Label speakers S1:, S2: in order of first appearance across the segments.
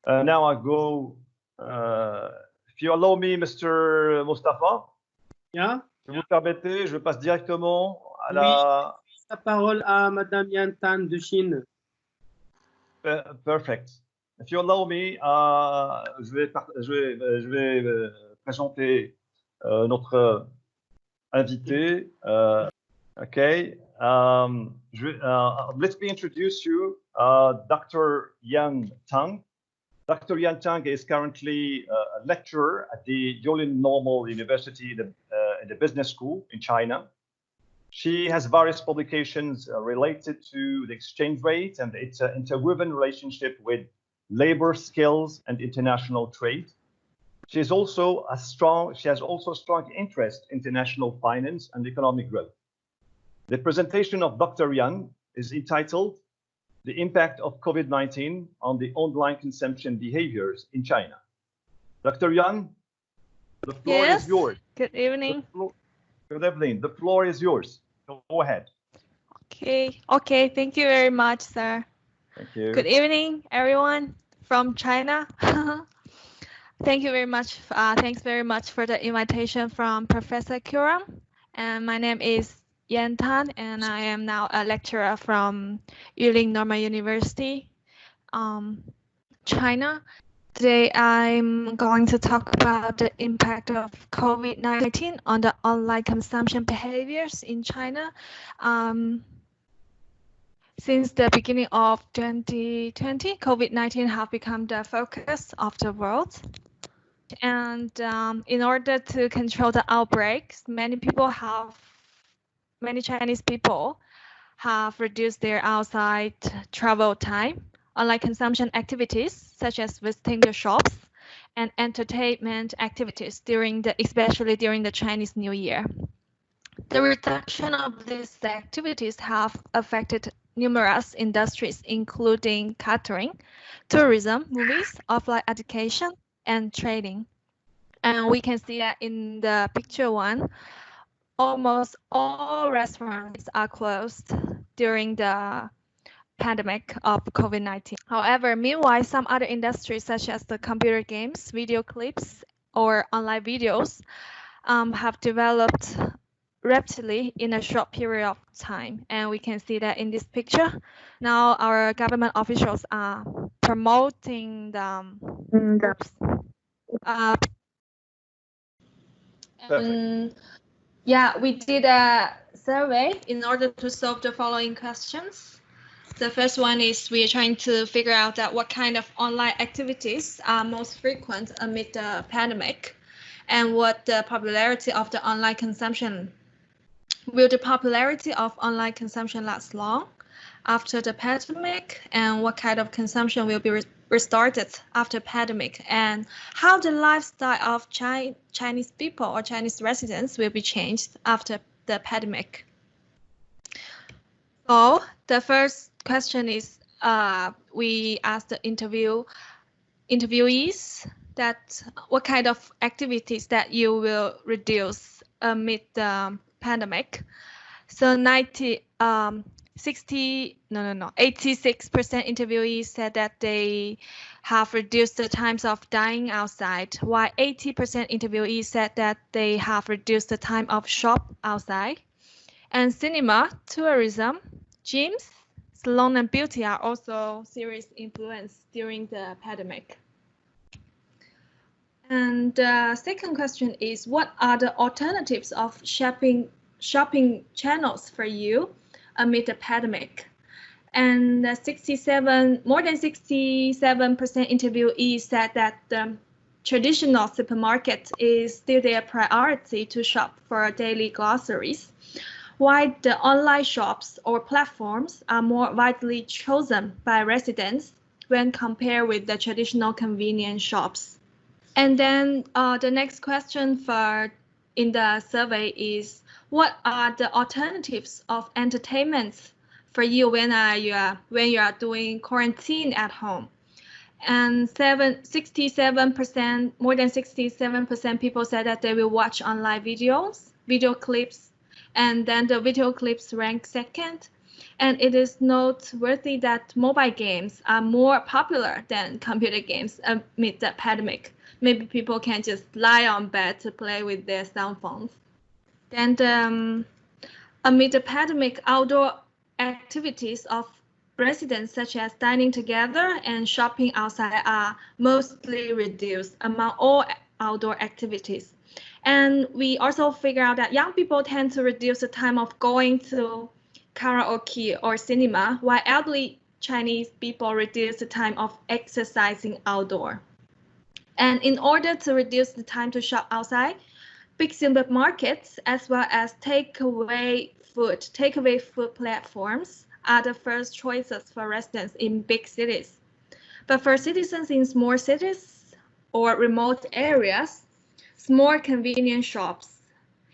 S1: Now I go, if you allow me, Mr. Mustafa.
S2: Yeah.
S1: Si vous permettez, je passe directement à la...
S2: La parole à Madame Yan Tan de Chine.
S1: Perfect. If you allow me, je vais présenter notre invité. Okay. Let me introduce you, Dr. Yan Tang. Dr. Yan Tang is currently a lecturer at the Yulin Normal University in the Business School in China. She has various publications related to the exchange rate and its interwoven relationship with labor skills and international trade. She has also a strong interest in international finance and economic growth. The presentation of Dr. Yan is entitled "The Impact of COVID-19 on the Online Consumption Behaviors in China." Dr. Yan, the floor is yours.
S3: Good evening.
S1: Good evening. The floor is yours. Go ahead.
S3: Okay. Thank you very much, sir.
S1: Thank you.
S3: Good evening, everyone from China. Thank you very much. Thanks very much for the invitation from Professor Kuram. And my name is Yan Tan, and I am now a lecturer from Yulin Normal University, China. Today, I'm going to talk about the impact of COVID-19 on the online consumption behaviors in China. Since the beginning of 2020, COVID-19 have become the focus of the world. And in order to control the outbreaks, many Chinese people have reduced their outside travel time. Online consumption activities, such as visiting the shops and entertainment activities, especially during the Chinese New Year. The reduction of these activities have affected numerous industries, including catering, tourism, movies, offline education, and trading. And we can see that in the picture one, almost all restaurants are closed during the pandemic of COVID-19. However, meanwhile, some other industries such as the computer games, video clips, or online videos have developed rapidly in a short period of time. And we can see that in this picture. Now our government officials are promoting we did a survey in order to solve the following questions. The first one is we are trying to figure out that what kind of online activities are most frequent amid the pandemic, and what the popularity of the online consumption. Will the popularity of online consumption last long after the pandemic, and what kind of consumption will be restarted after pandemic, and how the lifestyle of Chinese people or Chinese residents will be changed after the pandemic? So the first question is, we asked the interviewees that what kind of activities that you will reduce amid the pandemic. So 86% interviewees said that they have reduced the times of dining outside, while 80% interviewees said that they have reduced the time of shop outside. And cinema, tourism, gyms, salon and beauty are also serious influence during the pandemic. And the second question is, what are the alternatives of shopping channels for you amid the pandemic? And more than 67% interviewees said that the traditional supermarket is still their priority to shop for daily groceries, while the online shops or platforms are more widely chosen by residents when compared with the traditional convenience shops. And then the next question in the survey is, what are the alternatives of entertainment for you when you are doing quarantine at home? And more than 67% people said that they will watch online video clips, and then the video clips rank second. And it is noteworthy that mobile games are more popular than computer games amid the pandemic. Maybe people can just lie on bed to play with their cell phones. Then amid the pandemic, outdoor activities of residents such as dining together and shopping outside are mostly reduced among all outdoor activities. And we also figure out that young people tend to reduce the time of going to karaoke or cinema, while elderly Chinese people reduce the time of exercising outdoor. And in order to reduce the time to shop outside, big supermarkets as well as takeaway food platforms are the first choices for residents in big cities. But for citizens in small cities or remote areas, small convenience shops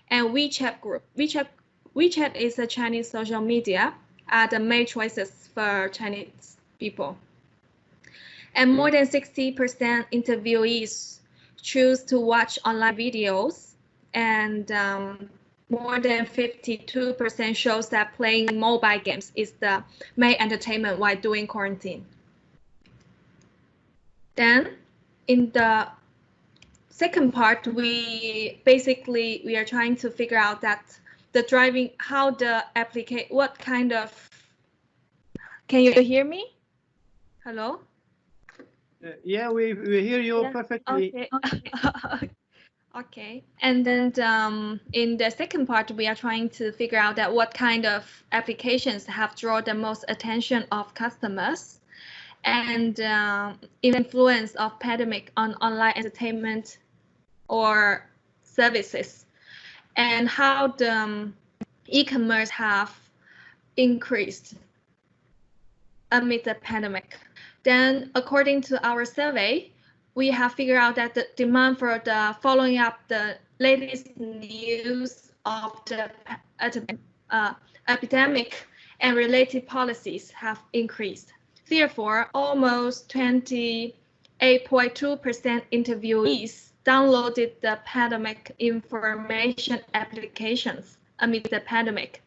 S3: and WeChat group. WeChat is a Chinese social media, are the main choices for Chinese people. And more than 60% interviewees choose to watch online videos, and more than 52% shows that playing mobile games is the main entertainment while doing quarantine. Then in the second part, we are trying to figure out that the driving, how the what kind of, can you hear me? Hello?
S2: Yeah, we hear you perfectly.
S3: Okay. Okay. And then in the second part, we are trying to figure out that what kind of applications have drawn the most attention of customers, and influence of pandemic on online entertainment or services, and how the e-commerce have increased amid the pandemic. Then, according to our survey, we have figured out that the demand for the following up the latest news of the epidemic and related policies have increased. Therefore, almost 28.2% interviewees downloaded the pandemic information applications amid the pandemic.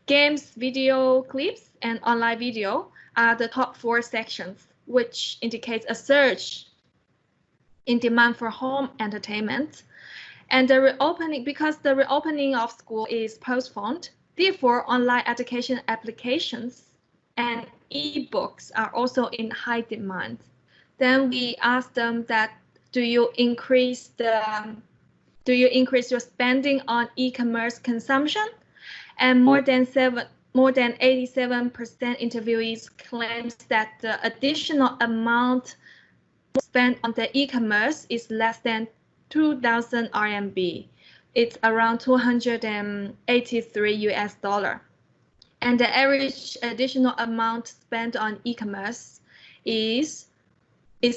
S3: Games, video clips, and online video are the top 4 sections, which indicates a surge in demand for home entertainment. And the reopening, because the reopening of school is postponed, therefore online education applications and e-books are also in high demand. Then we asked them that, do you increase your spending on e-commerce consumption? And more than 87% interviewees claims that the additional amount spent on the e-commerce is less than 2,000 RMB. It's around $283. And the average additional amount spent on e-commerce is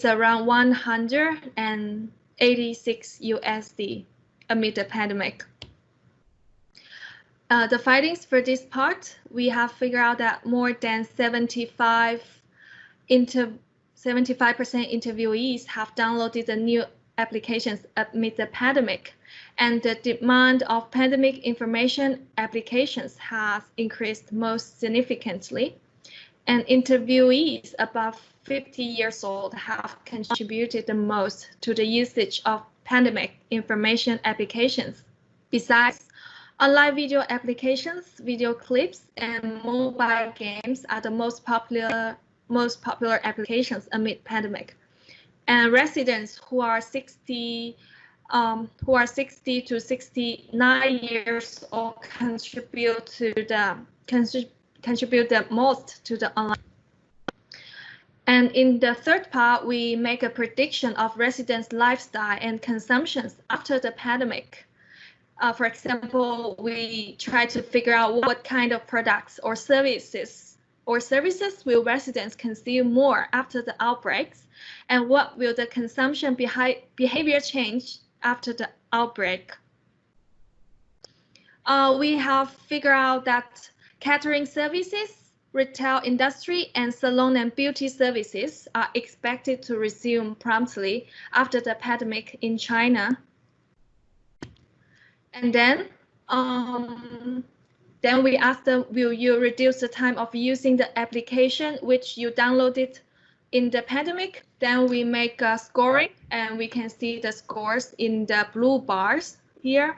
S3: around 186 USD amid the pandemic. The findings for this part, we have figured out that more than 75% interviewees have downloaded the new applications amid the pandemic, and the demand of pandemic information applications has increased most significantly. And interviewees above 50 years old have contributed the most to the usage of pandemic information applications. Besides, online video applications, video clips, and mobile games are the most popular applications amid pandemic. And residents who are 60 to 69 years old contribute the most to the online. And in the third part, we make a prediction of residents' lifestyle and consumptions after the pandemic. For example, we try to figure out what kind of products or services will residents consume more after the outbreaks, and what will the consumption behavior change after the outbreak. We have figured out that catering services, retail industry, and salon and beauty services are expected to resume promptly after the pandemic in China. And then Then we ask them, will you reduce the time of using the application which you downloaded in the pandemic? Then we make a scoring, and we can see the scores in the blue bars here.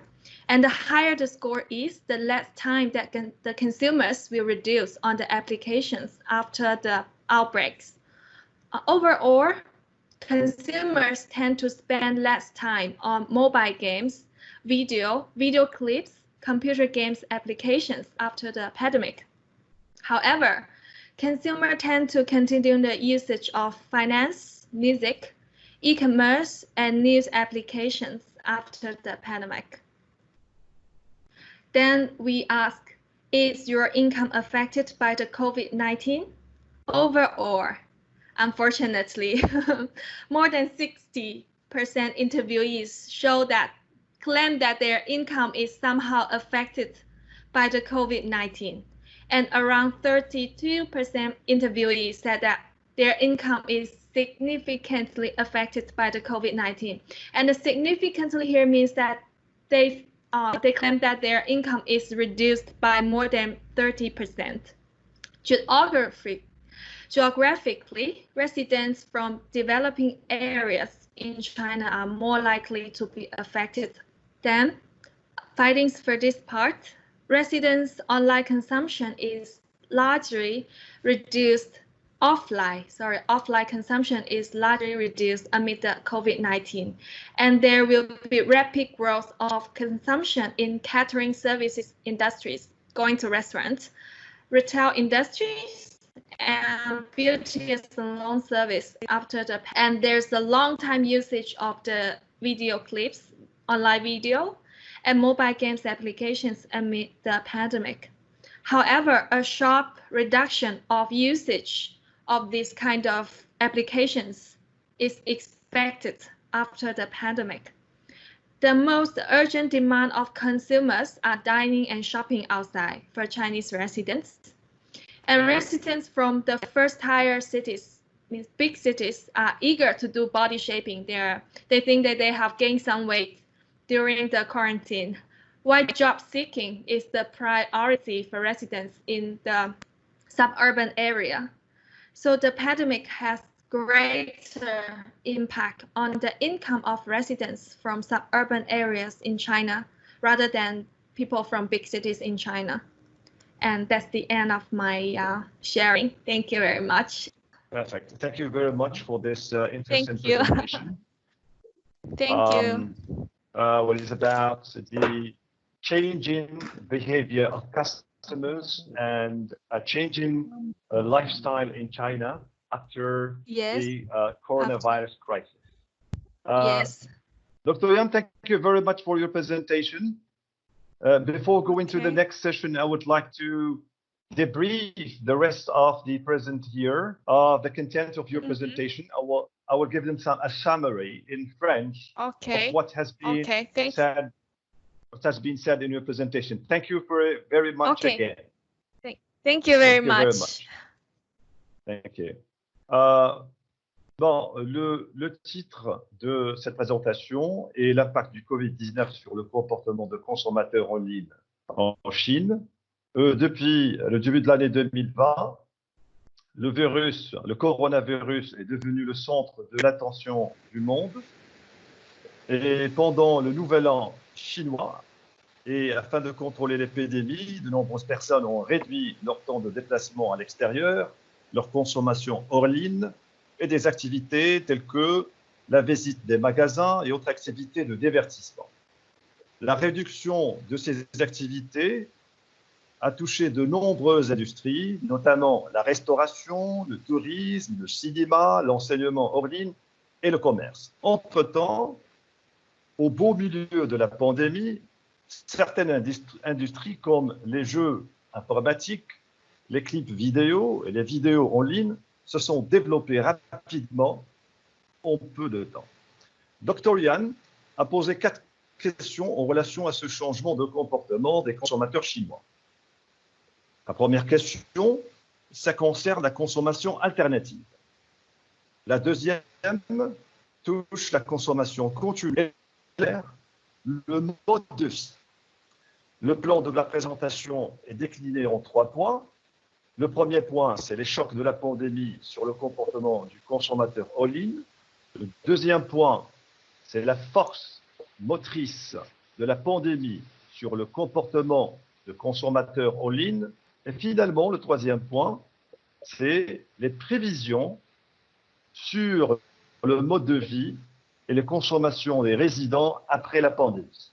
S3: And the higher the score is, the less time that the consumers will reduce on the applications after the outbreaks. Overall, consumers tend to spend less time on mobile games, video clips, computer games applications after the pandemic. However, consumers tend to continue the usage of finance, music, e-commerce, and news applications after the pandemic. Then we ask, is your income affected by the COVID-19? Overall, unfortunately, more than 60% interviewees claim that their income is somehow affected by the COVID-19. And around 32% interviewees said that their income is significantly affected by the COVID-19. And the significantly here means that they claim that their income is reduced by more than 30%. Geographically, residents from developing areas in China are more likely to be affected. Then, findings for this part, residents' online consumption is largely reduced. Offline consumption is largely reduced amid the COVID-19, and there will be rapid growth of consumption in catering services industries, going to restaurants, retail industries, and beauty salon service after the, and there's a long time usage of the video clips, online video, and mobile games applications amid the pandemic. However, a sharp reduction of usage of this kind of applications is expected after the pandemic. The most urgent demand of consumers are dining and shopping outside for Chinese residents. And residents from the first-tier cities, means big cities, are eager to do body shaping. They think that they have gained some weight during the quarantine, while job seeking is the priority for residents in the suburban area. So the pandemic has greater impact on the income of residents from suburban areas in China rather than people from big cities in China. And that's the end of my sharing. Thank you very much.
S1: Perfect. Thank you very much for this interesting presentation.
S3: Thank you.
S1: What is about the changing behavior of customers and a changing lifestyle in China after the coronavirus crisis.
S3: Yes.
S1: Dr. Yan, thank you very much for your presentation. Before going to the next session, I would like to debrief the rest of the present here, the content of your presentation. I will give them a summary in French of what has been said. What has been said in your presentation. Thank you very much again.
S3: Thank you very much.
S1: Thank you. Bon, le titre de cette présentation est l'impact du Covid-19 sur le comportement de consommateurs en ligne en Chine. Depuis le début de l'année 2020, le coronavirus est devenu le centre de l'attention du monde. Et pendant le nouvel an chinois, et afin de contrôler l'épidémie, de nombreuses personnes ont réduit leur temps de déplacement à l'extérieur, leur consommation hors ligne et des activités telles que la visite des magasins et autres activités de divertissement. La réduction de ces activités a touché de nombreuses industries, notamment la restauration, le tourisme, le cinéma, l'enseignement hors ligne et le commerce. Entre-temps, au beau milieu de la pandémie, certaines industries comme les jeux informatiques, les clips vidéo et les vidéos en ligne se sont développées rapidement en peu de temps. Dr. Yan a posé 4 questions en relation à ce changement de comportement des consommateurs chinois. La première question, ça concerne la consommation alternative. La deuxième touche la consommation continue, le mode de vie. Le plan de la présentation est décliné en 3 points. Le premier point, c'est les chocs de la pandémie sur le comportement du consommateur en ligne. Le deuxième point, c'est la force motrice de la pandémie sur le comportement du consommateur en ligne. Et finalement, le troisième point, c'est les prévisions sur le mode de vie et les consommations des résidents après la pandémie.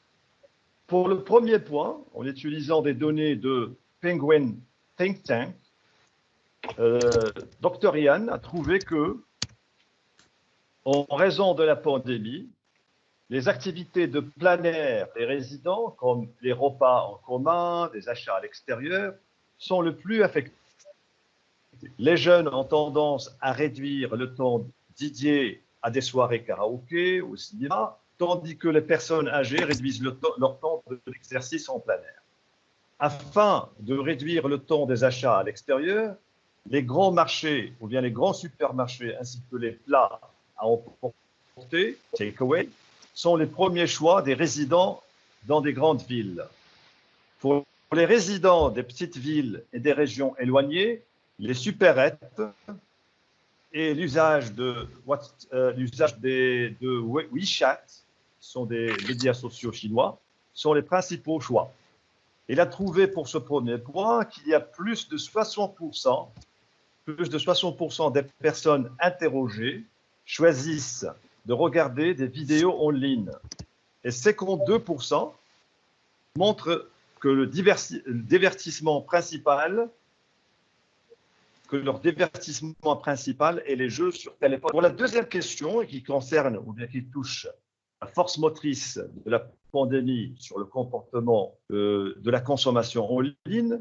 S1: Pour le premier point, en utilisant des données de Penguin Think Tank, Dr Yann a trouvé que, en raison de la pandémie, les activités de plein air des résidents, comme les repas en commun, des achats à l'extérieur, sont le plus affectés. Les jeunes ont tendance à réduire le temps dédié à des soirées karaoké, au cinéma, tandis que les personnes âgées réduisent leur temps de l'exercice en plein air. Afin de réduire le temps des achats à l'extérieur, les grands marchés ou bien les grands supermarchés ainsi que les plats à emporter, take-away, sont les premiers choix des résidents dans des grandes villes. Pour les résidents des petites villes et des régions éloignées, les supérettes et l'usage de WeChat, qui sont des médias sociaux chinois, sont les principaux choix. Il a trouvé pour ce premier point qu'il y a plus de 60% des personnes interrogées choisissent de regarder des vidéos en ligne. Et 52% montrent que leur divertissement principal est les jeux sur téléphone. Pour la deuxième question, qui concerne ou bien qui touche la force motrice de la pandémie sur le comportement de la consommation en ligne,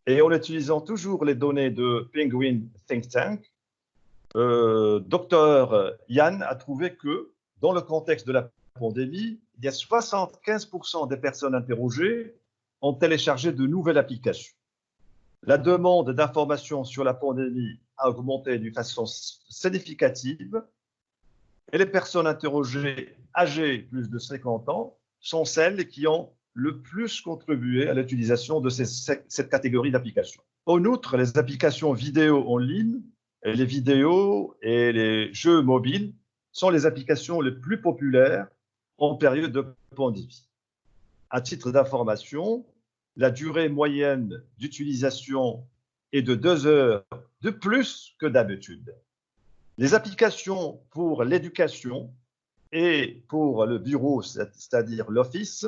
S1: et en utilisant toujours les données de Penguin Think Tank, Dr Yann a trouvé que, dans le contexte de la pandémie, il y a 75% des personnes interrogées ont téléchargé de nouvelles applications. La demande d'informations sur la pandémie a augmenté d'une façon significative et les personnes interrogées âgées plus de 50 ans sont celles qui ont le plus contribué à l'utilisation de cette catégorie d'applications. En outre, les applications vidéo en ligne, et les vidéos et les jeux mobiles sont les applications les plus populaires en période de pandémie. À titre d'information, la durée moyenne d'utilisation est de 2 heures de plus que d'habitude. Les applications pour l'éducation et pour le bureau, c'est-à-dire l'office,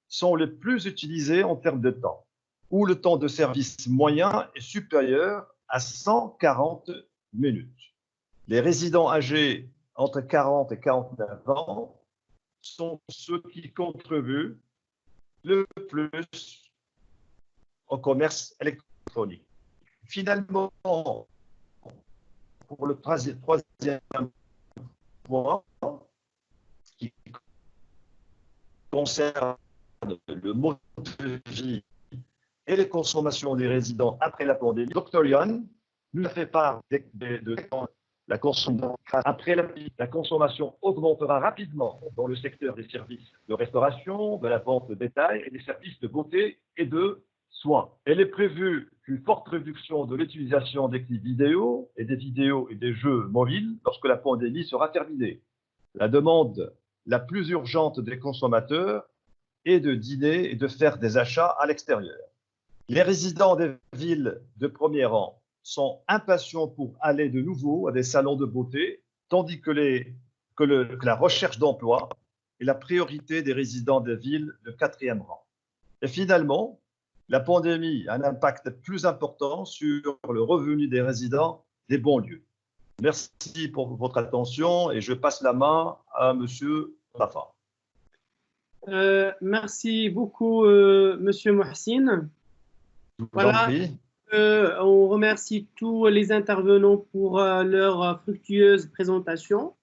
S1: sont les plus utilisées en termes de temps, où le temps de service moyen est supérieur à 140 minutes. Les résidents âgés entre 40 et 49 ans sont ceux qui contribuent le plus au commerce électronique. Finalement, pour le troisième point, qui concerne le mode de vie et les consommations des résidents après la pandémie, Dr Yann nous a fait part de la consommation. Après la consommation augmentera rapidement dans le secteur des services de restauration, de la vente de détail et des services de beauté et de soins. Elle est prévue qu'une forte réduction de l'utilisation des clips vidéo et des jeux mobiles lorsque la pandémie sera terminée. La demande la plus urgente des consommateurs est de dîner et de faire des achats à l'extérieur. Les résidents des villes de premier rang sont impatients pour aller de nouveau à des salons de beauté, tandis que la recherche d'emploi est la priorité des résidents des villes de quatrième rang. Et finalement, la pandémie a un impact plus important sur le revenu des résidents des banlieues. Merci pour votre attention et je passe la main à Monsieur Rafa.
S2: Merci beaucoup, Monsieur Mohsin. Voilà. On remercie tous les intervenants pour leur fructueuse présentation.